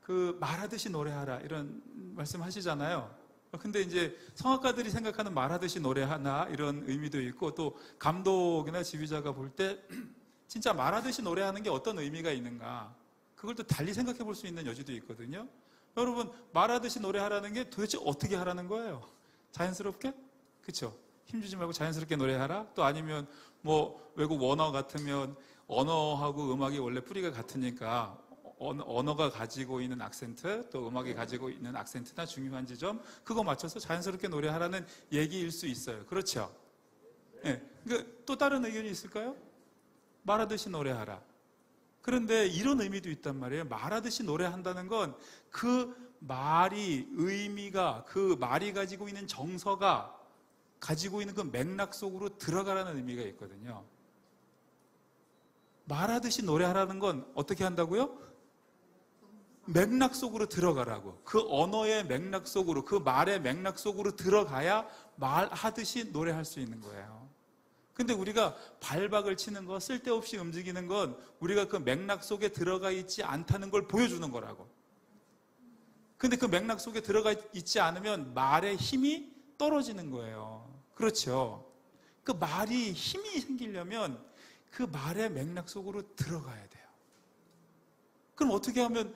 그 말하듯이 노래하라 이런 말씀 하시잖아요. 근데 이제 성악가들이 생각하는 말하듯이 노래하나 이런 의미도 있고, 또 감독이나 지휘자가 볼 때 진짜 말하듯이 노래하는 게 어떤 의미가 있는가, 그걸 또 달리 생각해 볼 수 있는 여지도 있거든요. 여러분, 말하듯이 노래하라는 게 도대체 어떻게 하라는 거예요? 자연스럽게? 그쵸? 힘주지 말고 자연스럽게 노래하라? 또 아니면 뭐 외국 원어 같으면 언어하고 음악이 원래 뿌리가 같으니까 언어가 가지고 있는 악센트, 또 음악이 가지고 있는 악센트나 중요한 지점, 그거 맞춰서 자연스럽게 노래하라는 얘기일 수 있어요. 그렇죠? 네. 그러니까 또 다른 의견이 있을까요? 말하듯이 노래하라. 그런데 이런 의미도 있단 말이에요. 말하듯이 노래한다는 건 그 말이, 의미가, 그 말이 가지고 있는 정서가 가지고 있는 그 맥락 속으로 들어가라는 의미가 있거든요. 말하듯이 노래하라는 건 어떻게 한다고요? 맥락 속으로 들어가라고. 그 언어의 맥락 속으로, 그 말의 맥락 속으로 들어가야 말하듯이 노래할 수 있는 거예요. 근데 우리가 발박을 치는 거, 쓸데없이 움직이는 건 우리가 그 맥락 속에 들어가 있지 않다는 걸 보여주는 거라고. 근데 그 맥락 속에 들어가 있지 않으면 말의 힘이 떨어지는 거예요. 그렇죠? 그 말이 힘이 생기려면 그 말의 맥락 속으로 들어가야 돼요. 그럼 어떻게 하면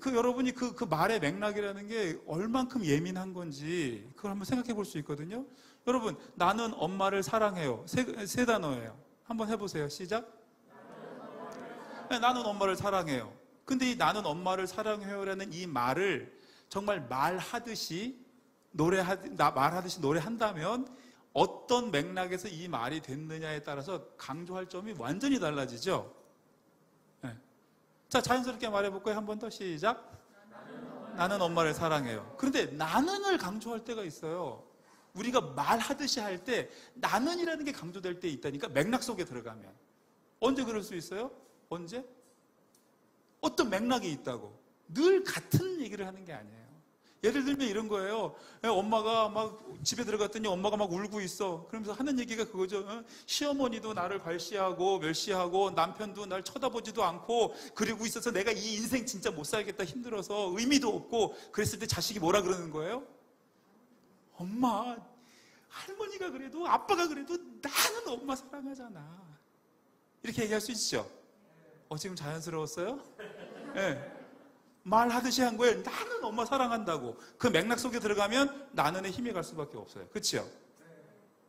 여러분이 그 말의 맥락이라는 게 얼만큼 예민한 건지 그걸 한번 생각해 볼 수 있거든요. 여러분, 나는 엄마를 사랑해요. 세 단어예요. 한번 해보세요. 시작. 네, 나는 엄마를 사랑해요. 근데 이 나는 엄마를 사랑해요라는 이 말을 정말 말하듯이 노래한다면 어떤 맥락에서 이 말이 됐느냐에 따라서 강조할 점이 완전히 달라지죠. 네. 자, 자연스럽게 말해볼까요? 한 번 더 시작. 나는 엄마를 사랑해요. 그런데 나는을 강조할 때가 있어요. 우리가 말하듯이 할 때 나는이라는 게 강조될 때 있다니까, 맥락 속에 들어가면. 언제 그럴 수 있어요? 언제? 어떤 맥락이 있다고. 늘 같은 얘기를 하는 게 아니에요. 예를 들면 이런 거예요. 엄마가 막 집에 들어갔더니 엄마가 막 울고 있어. 그러면서 하는 얘기가 그거죠. 시어머니도 나를 괄시하고 멸시하고 남편도 날 쳐다보지도 않고 그러고 있어서 내가 이 인생 진짜 못 살겠다, 힘들어서 의미도 없고. 그랬을 때 자식이 뭐라 그러는 거예요? 엄마, 할머니가 그래도 아빠가 그래도 나는 엄마 사랑하잖아. 이렇게 얘기할 수 있죠. 지금 자연스러웠어요? 네. 말하듯이 한 거예요. 나는 엄마 사랑한다고. 그 맥락 속에 들어가면 나는의 힘이 갈 수밖에 없어요. 그렇죠?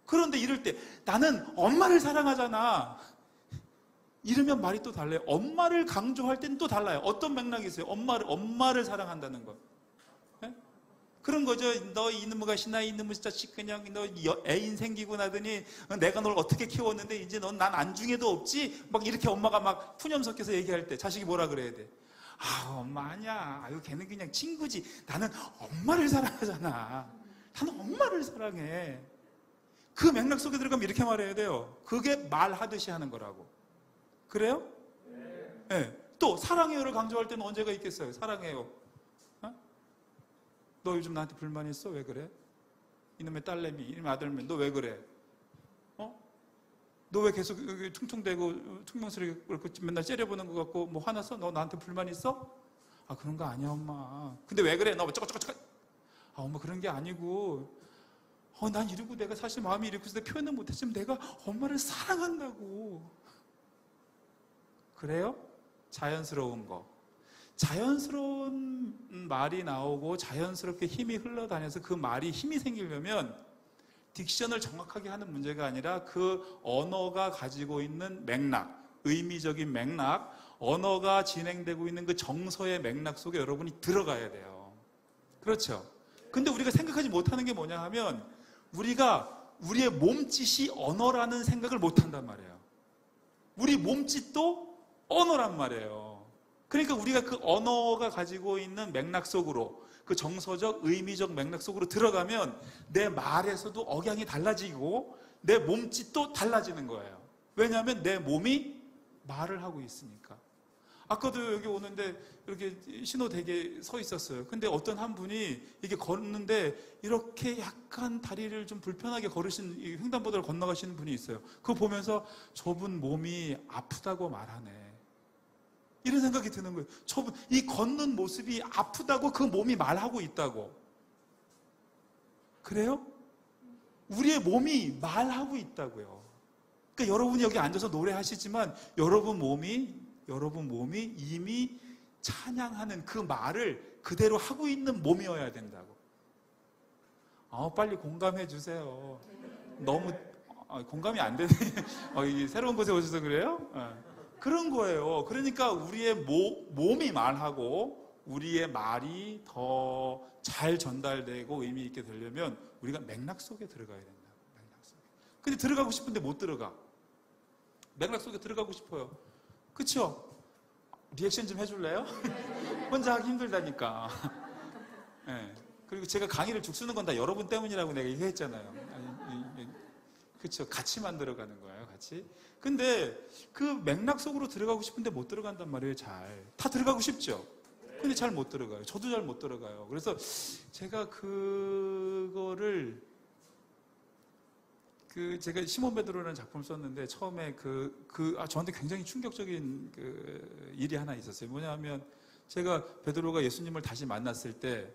그런데 이럴 때 나는 엄마를 사랑하잖아. 이러면 말이 또 달라요. 엄마를 강조할 때는 또 달라요. 어떤 맥락이 있어요? 엄마를 사랑한다는 거. 네? 그런 거죠. 너 이놈의 가시나 이놈의 자식, 그냥 너 애인 생기고 나더니 내가 널 어떻게 키웠는데 이제 넌 난 안중에도 없지? 막 이렇게 엄마가 막 푸념 섞여서 얘기할 때 자식이 뭐라 그래야 돼? 엄마 아니야. 아유, 걔는 그냥 친구지. 나는 엄마를 사랑하잖아. 나는 엄마를 사랑해. 그 맥락 속에 들어가면 이렇게 말해야 돼요. 그게 말하듯이 하는 거라고. 그래요? 네. 또 사랑해요를 강조할 때는 언제가 있겠어요? 사랑해요. 너 요즘 나한테 불만 있어? 왜 그래? 이놈의 딸내미, 이놈의 아들면 너 왜 그래? 너 왜 계속 퉁퉁대고 퉁명스럽게 맨날 째려보는 것 같고 뭐 화났어? 너 나한테 불만 있어? 그런 거 아니야 엄마. 근데 왜 그래? 너 어쩌고저쩌고. 엄마 그런 게 아니고 난 이러고 내가 사실 마음이 이렇게 해서 표현을 못했지만 내가 엄마를 사랑한다고. 그래요? 자연스러운 거. 자연스러운 말이 나오고 자연스럽게 힘이 흘러다녀서 그 말이 힘이 생기려면 딕션을 정확하게 하는 문제가 아니라 그 언어가 가지고 있는 맥락, 의미적인 맥락, 언어가 진행되고 있는 그 정서의 맥락 속에 여러분이 들어가야 돼요. 그렇죠? 근데 우리가 생각하지 못하는 게 뭐냐 하면 우리가 우리의 몸짓이 언어라는 생각을 못한단 말이에요. 우리 몸짓도 언어란 말이에요. 그러니까 우리가 그 언어가 가지고 있는 맥락 속으로, 그 정서적, 의미적 맥락 속으로 들어가면 내 말에서도 억양이 달라지고 내 몸짓도 달라지는 거예요. 왜냐하면 내 몸이 말을 하고 있으니까. 아까도 여기 오는데 이렇게 신호대기에 서 있었어요. 근데 어떤 한 분이 이게 걷는데 이렇게 약간 다리를 좀 불편하게 걸으신, 횡단보도를 건너가시는 분이 있어요. 그거 보면서 저분 몸이 아프다고 말하네. 이런 생각이 드는 거예요. 저분, 이 걷는 모습이 아프다고 그 몸이 말하고 있다고. 그래요? 우리의 몸이 말하고 있다고요. 그러니까 여러분이 여기 앉아서 노래하시지만 여러분 몸이 이미 찬양하는 그 말을 그대로 하고 있는 몸이어야 된다고. 빨리 공감해 주세요. 너무 공감이 안 되네. 새로운 곳에 오셔서 그래요? 그런 거예요. 그러니까 우리의 몸이 말하고 우리의 말이 더 잘 전달되고 의미 있게 되려면 우리가 맥락 속에 들어가야 된다. 맥락 속에. 근데 들어가고 싶은데 못 들어가. 맥락 속에 들어가고 싶어요. 그쵸? 리액션 좀 해줄래요? 혼자 하기 힘들다니까. 네. 그리고 제가 강의를 죽 쓰는 건 다 여러분 때문이라고 내가 얘기했잖아요. 그쵸? 같이 만들어가는 거예요, 같이. 근데 그 맥락 속으로 들어가고 싶은데 못 들어간단 말이에요, 잘. 다 들어가고 싶죠? 근데 잘 못 들어가요. 저도 잘 못 들어가요. 그래서 제가 그거를 제가 시몬 베드로라는 작품을 썼는데 처음에 저한테 굉장히 충격적인 일이 하나 있었어요. 뭐냐면 제가 베드로가 예수님을 다시 만났을 때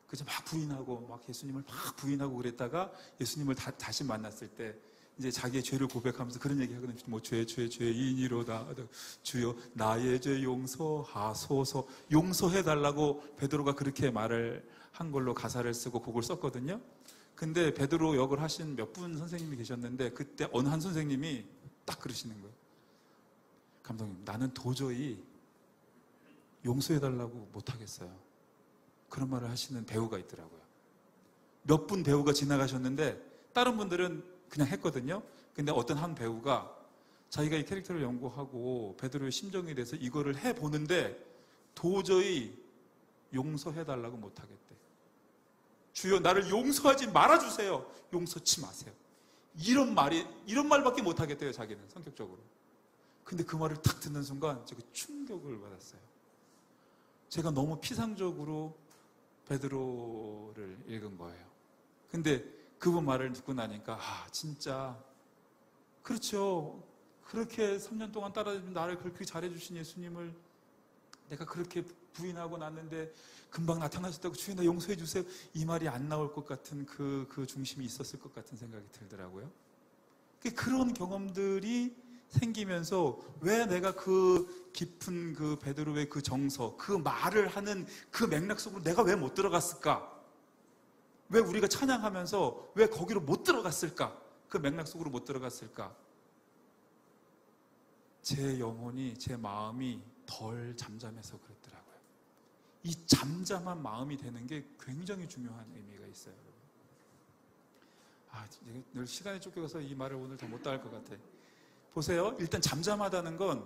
그저 막 부인하고 막 예수님을 막 부인하고 그랬다가 예수님을 다시 만났을 때 이제 자기의 죄를 고백하면서 그런 얘기 하거든요. 뭐 죄인이로다. 주여 나의 죄 용서하소서. 용서해달라고 베드로가 그렇게 말을 한 걸로 가사를 쓰고 곡을 썼거든요. 근데 베드로 역을 하신 몇 분 선생님이 계셨는데 그때 어느 한 선생님이 딱 그러시는 거예요. 감독님, 나는 도저히 용서해달라고 못하겠어요. 그런 말을 하시는 배우가 있더라고요. 몇 분 배우가 지나가셨는데 다른 분들은 그냥 했거든요. 근데 어떤 한 배우가 자기가 이 캐릭터를 연구하고 베드로의 심정에 대해서 이거를 해보는데 도저히 용서해달라고 못하겠대. 주여 나를 용서하지 말아주세요. 용서치 마세요. 이런 말밖에 못하겠대요, 자기는 성격적으로. 근데 그 말을 딱 듣는 순간 제가 충격을 받았어요. 제가 너무 피상적으로 베드로를 읽은 거예요. 근데 그분 말을 듣고 나니까 진짜 그렇죠. 그렇게 3년 동안 따라다니며 나를 그렇게 잘해주신 예수님을 내가 그렇게 부인하고 났는데 금방 나타나셨다고 주여 나 용서해 주세요. 이 말이 안 나올 것 같은 그 중심이 있었을 것 같은 생각이 들더라고요. 그런 경험들이 생기면서 왜 내가 그 깊은 그 베드로의 그 정서, 그 말을 하는 그 맥락 속으로 내가 왜 못 들어갔을까? 왜 우리가 찬양하면서 왜 거기로 못 들어갔을까? 그 맥락 속으로 못 들어갔을까? 제 영혼이, 제 마음이 덜 잠잠해서 그랬더라고요. 이 잠잠한 마음이 되는 게 굉장히 중요한 의미가 있어요. 늘 시간이 쫓겨가서 이 말을 오늘 다 못 다 할 것 같아. 보세요. 일단 잠잠하다는 건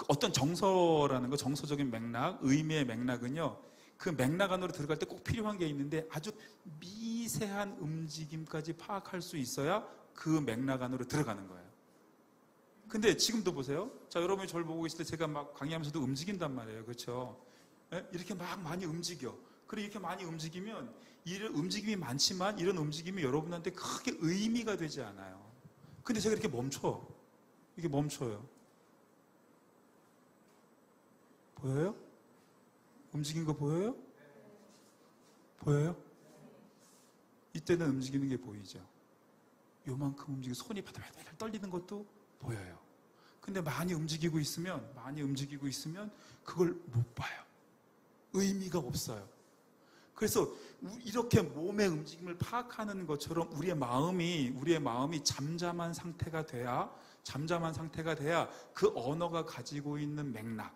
어떤 정서라는 거, 정서적인 맥락, 의미의 맥락은요. 그 맥락 안으로 들어갈 때 꼭 필요한 게 있는데 아주 미세한 움직임까지 파악할 수 있어야 그 맥락 안으로 들어가는 거예요. 근데 지금도 보세요. 자, 여러분이 저를 보고 계실 때 제가 막 강의하면서도 움직인단 말이에요. 그렇죠? 이렇게 막 많이 움직여. 그리고 이렇게 많이 움직이면 이런 움직임이 많지만 이런 움직임이 여러분한테 크게 의미가 되지 않아요. 근데 제가 이렇게 멈춰. 이게 멈춰요. 보여요? 움직인 거 보여요? 보여요? 이때는 움직이는 게 보이죠. 요만큼 움직이고 손이 바들바들 떨리는 것도 보여요. 근데 많이 움직이고 있으면 그걸 못 봐요. 의미가 없어요. 그래서 이렇게 몸의 움직임을 파악하는 것처럼 우리의 마음이 잠잠한 상태가 돼야 그 언어가 가지고 있는 맥락,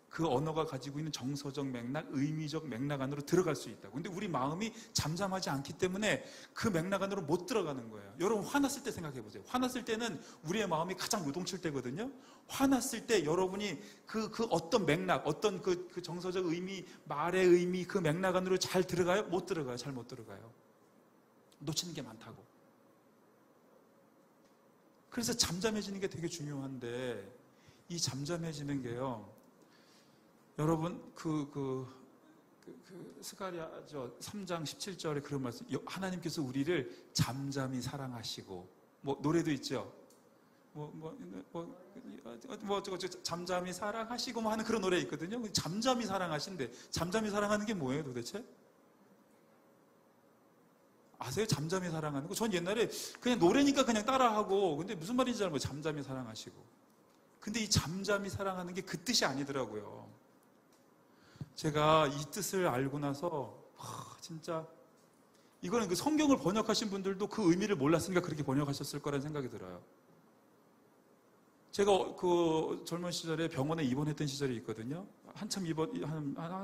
그 언어가 가지고 있는 정서적 맥락, 의미적 맥락 안으로 들어갈 수 있다고. 근데 우리 마음이 잠잠하지 않기 때문에 그 맥락 안으로 못 들어가는 거예요. 여러분 화났을 때 생각해 보세요. 화났을 때는 우리의 마음이 가장 요동칠 때거든요. 화났을 때 여러분이 그 어떤 맥락, 어떤 그 정서적 의미, 말의 의미, 그 맥락 안으로 잘 들어가요? 못 들어가요. 잘 못 들어가요. 놓치는 게 많다고. 그래서 잠잠해지는 게 되게 중요한데 이 잠잠해지는 게요. 여러분 스가랴서 3장 17절에 그런 말씀, 하나님께서 우리를 잠잠히 사랑하시고, 뭐 노래도 있죠. 잠잠히 사랑하시고 뭐 하는 그런 노래 있거든요. 잠잠히 사랑하신대. 잠잠히 사랑하는 게 뭐예요, 도대체? 아세요? 잠잠히 사랑하는 거? 전 옛날에 그냥 노래니까 그냥 따라하고, 근데 무슨 말인지 잘 모르겠어요. 잠잠히 사랑하시고. 근데 이 잠잠히 사랑하는 게 그 뜻이 아니더라고요. 제가 이 뜻을 알고 나서 진짜 이거는 그 성경을 번역하신 분들도 그 의미를 몰랐으니까 그렇게 번역하셨을 거라는 생각이 들어요. 제가 그 젊은 시절에 병원에 입원했던 시절이 있거든요. 한참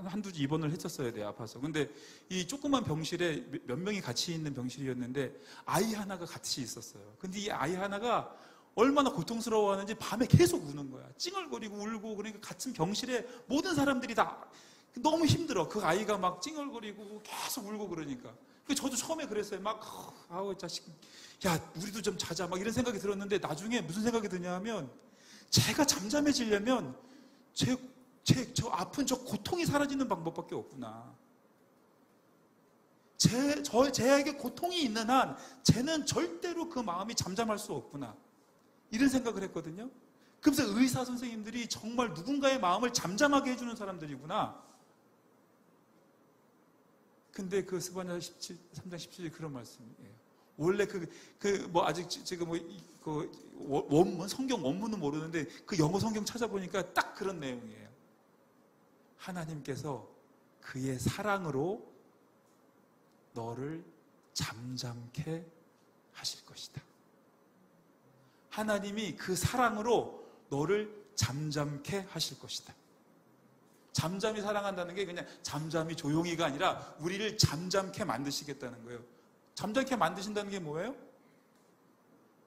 한두 주 입원을 했었어야 돼요, 아파서. 근데 이 조그만 병실에 몇 명이 같이 있는 병실이었는데 아이 하나가 같이 있었어요. 근데 이 아이 하나가 얼마나 고통스러워하는지 밤에 계속 우는 거야. 찡얼거리고 울고. 그러니까 같은 병실에 모든 사람들이 다 너무 힘들어. 그 아이가 막 찡얼거리고 계속 울고 그러니까. 저도 처음에 그랬어요. 막 아우 자식, 야 우리도 좀 자자 막 이런 생각이 들었는데 나중에 무슨 생각이 드냐면 제가 잠잠해지려면 저 아픈 저 고통이 사라지는 방법밖에 없구나. 제에게 고통이 있는 한 쟤는 절대로 그 마음이 잠잠할 수 없구나. 이런 생각을 했거든요. 그래서 의사 선생님들이 정말 누군가의 마음을 잠잠하게 해주는 사람들이구나. 근데 그 스바냐 3장 17절 그런 말씀이에요. 원래 아직 지금 원문, 성경 원문은 모르는데 그 영어 성경 찾아보니까 딱 그런 내용이에요. 하나님께서 그의 사랑으로 너를 잠잠케 하실 것이다. 하나님이 그 사랑으로 너를 잠잠케 하실 것이다. 잠잠히 사랑한다는 게 그냥 잠잠히 조용히가 아니라 우리를 잠잠케 만드시겠다는 거예요. 잠잠케 만드신다는 게 뭐예요?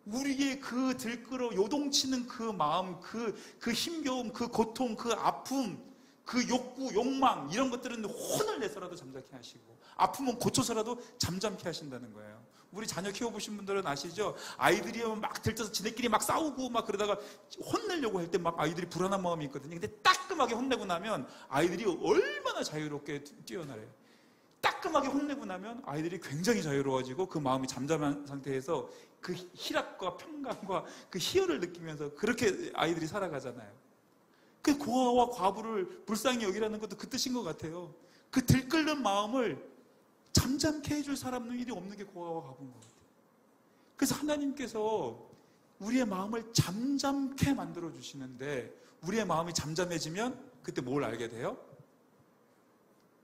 우리의 그 들끓어 요동치는 그 마음, 그 힘겨움, 그 고통, 그 아픔, 그 욕구, 욕망 이런 것들은 혼을 내서라도 잠잠케 하시고 아프면 고쳐서라도 잠잠케 하신다는 거예요. 우리 자녀 키워보신 분들은 아시죠? 아이들이 막 들떠서 지네끼리 막 싸우고 막 그러다가 혼내려고 할 때 막 아이들이 불안한 마음이 있거든요. 근데 따끔하게 혼내고 나면 아이들이 얼마나 자유롭게 뛰어나래요. 따끔하게 혼내고 나면 아이들이 굉장히 자유로워지고 그 마음이 잠잠한 상태에서 그 희락과 평강과 그 희열을 느끼면서 그렇게 아이들이 살아가잖아요. 그 고아와 과부를 불쌍히 여기라는 것도 그 뜻인 것 같아요. 그 들끓는 마음을 잠잠케 해줄 사람 일이 없는 게 고아와 과부인 것 같아요. 그래서 하나님께서 우리의 마음을 잠잠케 만들어 주시는데 우리의 마음이 잠잠해지면 그때 뭘 알게 돼요?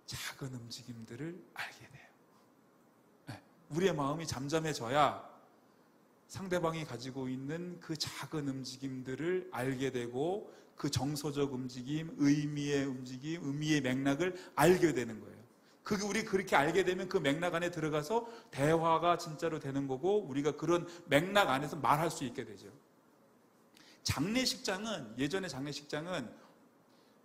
작은 움직임들을 알게 돼요. 네. 우리의 마음이 잠잠해져야 상대방이 가지고 있는 그 작은 움직임들을 알게 되고 그 정서적 움직임, 의미의 맥락을 알게 되는 거예요. 우리 그렇게 알게 되면 그 맥락 안에 들어가서 대화가 진짜로 되는 거고 우리가 그런 맥락 안에서 말할 수 있게 되죠. 예전에 장례식장은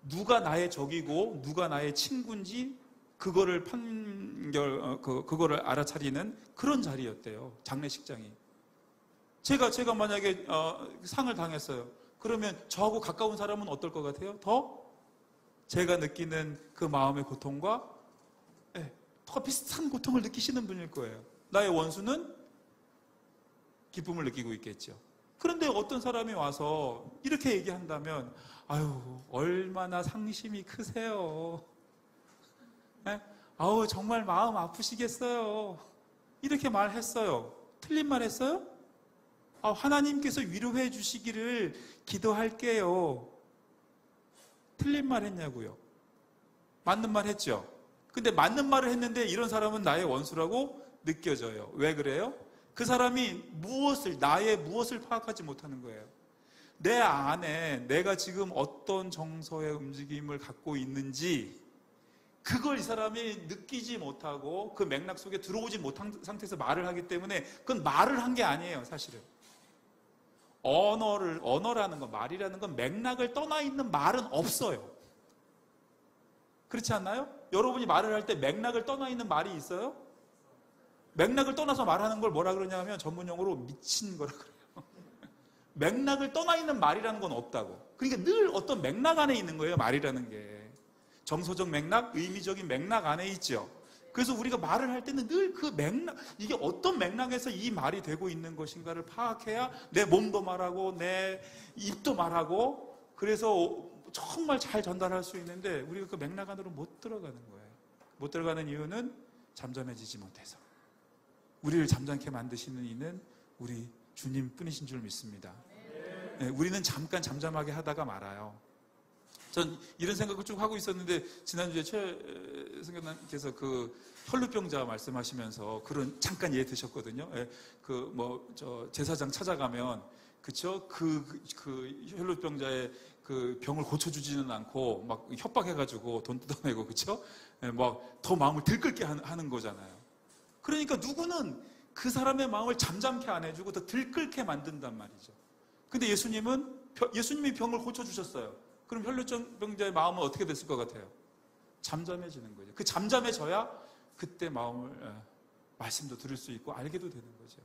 누가 나의 적이고 누가 나의 친구인지 그거를 그거를 알아차리는 그런 자리였대요. 장례식장이. 제가 만약에 상을 당했어요. 그러면 저하고 가까운 사람은 어떨 것 같아요? 더 제가 느끼는 그 마음의 고통과 더 비슷한 고통을 느끼시는 분일 거예요. 나의 원수는 기쁨을 느끼고 있겠죠. 그런데 어떤 사람이 와서 이렇게 얘기한다면 아유 얼마나 상심이 크세요. 아우 정말 마음 아프시겠어요. 이렇게 말했어요. 틀린 말 했어요? 하나님께서 위로해 주시기를 기도할게요. 틀린 말 했냐고요? 맞는 말 했죠? 근데 맞는 말을 했는데 이런 사람은 나의 원수라고 느껴져요. 왜 그래요? 그 사람이 나의 무엇을 파악하지 못하는 거예요. 내 안에 내가 지금 어떤 정서의 움직임을 갖고 있는지 그걸 이 사람이 느끼지 못하고 그 맥락 속에 들어오지 못한 상태에서 말을 하기 때문에 그건 말을 한 게 아니에요, 사실은. 언어라는 건, 말이라는 건 맥락을 떠나 있는 말은 없어요. 그렇지 않나요? 여러분이 말을 할 때 맥락을 떠나 있는 말이 있어요? 맥락을 떠나서 말하는 걸 뭐라 그러냐면 전문용어로 미친 거라 그래요. 맥락을 떠나 있는 말이라는 건 없다고. 그러니까 늘 어떤 맥락 안에 있는 거예요, 말이라는 게. 정서적 맥락, 의미적인 맥락 안에 있죠. 그래서 우리가 말을 할 때는 늘 그 맥락, 이게 어떤 맥락에서 이 말이 되고 있는 것인가를 파악해야 내 몸도 말하고 내 입도 말하고, 그래서 정말 잘 전달할 수 있는데 우리가 그 맥락 안으로 못 들어가는 거예요. 못 들어가는 이유는 잠잠해지지 못해서. 우리를 잠잠케 만드시는 이는 우리 주님 뿐이신 줄 믿습니다. 네, 우리는 잠깐 잠잠하게 하다가 말아요. 전 이런 생각을 쭉 하고 있었는데, 지난주에 최 선교사님께서 그 혈루병자 말씀하시면서 그런 잠깐 예에 드셨거든요. 예, 제사장 찾아가면, 그쵸? 그 혈루병자의 그 병을 고쳐주지는 않고 막 협박해가지고 돈 뜯어내고, 그쵸? 예, 막 더 마음을 들끓게 하는 거잖아요. 그러니까 누구는 그 사람의 마음을 잠잠케 안 해주고 더 들끓게 만든단 말이죠. 근데 예수님이 병을 고쳐주셨어요. 그럼 혈루병자의 마음은 어떻게 됐을 것 같아요? 잠잠해지는 거죠. 그 잠잠해져야 그때 말씀도 들을 수 있고 알게도 되는 거죠.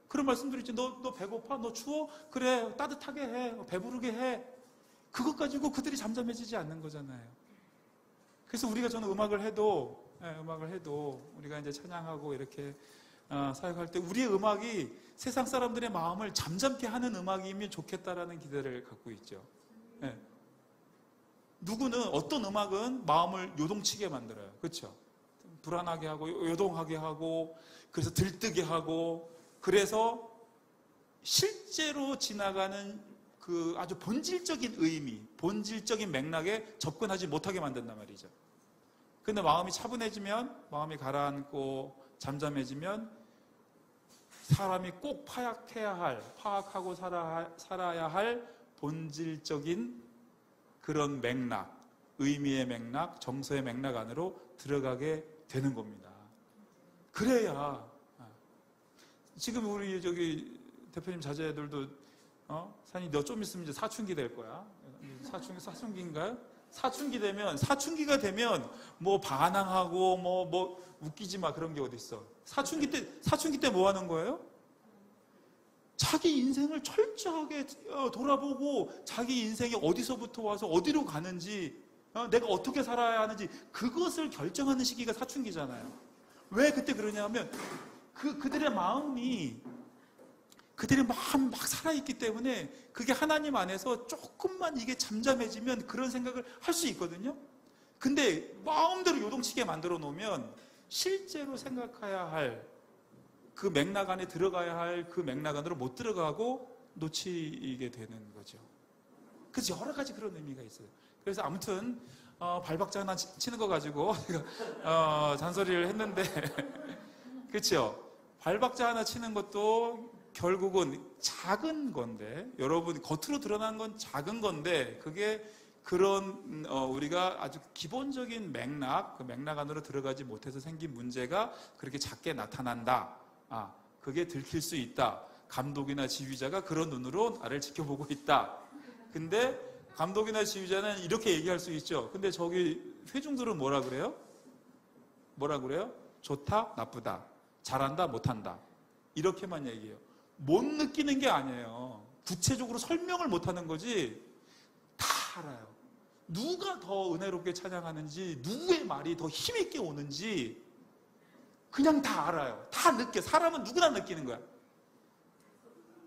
그런 말씀들 있지. 너 배고파? 너 추워? 그래, 따뜻하게 해. 배부르게 해. 그것 가지고 그들이 잠잠해지지 않는 거잖아요. 그래서 저는 음악을 해도 우리가 이제 찬양하고 이렇게 사역할 때 우리의 음악이 세상 사람들의 마음을 잠잠케 하는 음악이면 좋겠다라는 기대를 갖고 있죠. 네. 누구는 어떤 음악은 마음을 요동치게 만들어요. 그렇죠? 불안하게 하고 요동하게 하고, 그래서 들뜨게 하고, 그래서 실제로 지나가는 그 아주 본질적인 의미, 본질적인 맥락에 접근하지 못하게 만든단 말이죠. 근데 마음이 차분해지면, 마음이 가라앉고 잠잠해지면 사람이 꼭 파악하고 살아야 할 본질적인 그런 맥락, 의미의 맥락, 정서의 맥락 안으로 들어가게 되는 겁니다. 그래야, 지금 우리 대표님 자제들도, 산이 너 좀 있으면 이제 사춘기 될 거야. 사춘기인가요? 사춘기가 되면 뭐 반항하고 뭐 웃기지 마, 그런 게 어딨어. 사춘기 때 뭐 하는 거예요? 자기 인생을 철저하게 돌아보고, 자기 인생이 어디서부터 와서 어디로 가는지, 내가 어떻게 살아야 하는지, 그것을 결정하는 시기가 사춘기잖아요. 왜 그때 그러냐면, 그들의 마음이 막 살아있기 때문에, 그게 하나님 안에서 조금만 이게 잠잠해지면 그런 생각을 할 수 있거든요. 근데 마음대로 요동치게 만들어 놓으면 실제로 생각해야 할 그 맥락 안에 들어가야 할 그 맥락 안으로 못 들어가고 놓치게 되는 거죠. 그래서 여러 가지 그런 의미가 있어요. 그래서 아무튼 발박자 하나 치는 거 가지고 잔소리를 했는데 그렇죠? 발박자 하나 치는 것도 결국은 작은 건데, 여러분 겉으로 드러난 건 작은 건데, 그게 그런 우리가 아주 기본적인 맥락, 그 맥락 안으로 들어가지 못해서 생긴 문제가 그렇게 작게 나타난다. 그게 들킬 수 있다. 감독이나 지휘자가 그런 눈으로 나를 지켜보고 있다. 근데 감독이나 지휘자는 이렇게 얘기할 수 있죠. 근데 저기 회중들은 뭐라 그래요? 좋다, 나쁘다, 잘한다, 못한다, 이렇게만 얘기해요. 못 느끼는 게 아니에요. 구체적으로 설명을 못하는 거지. 다 알아요. 누가 더 은혜롭게 찬양하는지, 누구의 말이 더 힘있게 오는지 그냥 다 알아요. 다 느껴. 사람은 누구나 느끼는 거야.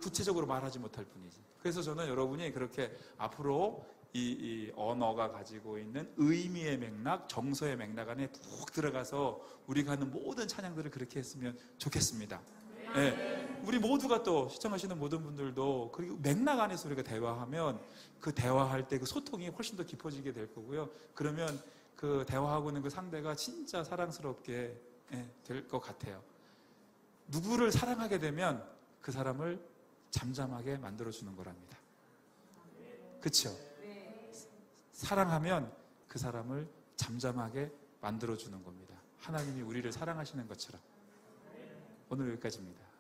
구체적으로 말하지 못할 뿐이지. 그래서 저는 여러분이 그렇게 앞으로 이 언어가 가지고 있는 의미의 맥락, 정서의 맥락 안에 푹 들어가서 우리가 하는 모든 찬양들을 그렇게 했으면 좋겠습니다. 네. 우리 모두가 또 시청하시는 모든 분들도 그리고 맥락 안에서 우리가 대화하면 그 대화할 때 그 소통이 훨씬 더 깊어지게 될 거고요. 그러면 그 대화하고 있는 그 상대가 진짜 사랑스럽게 될 것 같아요. 누구를 사랑하게 되면 그 사람을 잠잠하게 만들어주는 거랍니다. 그렇죠? 사랑하면 그 사람을 잠잠하게 만들어주는 겁니다. 하나님이 우리를 사랑하시는 것처럼. 오늘 여기까지입니다.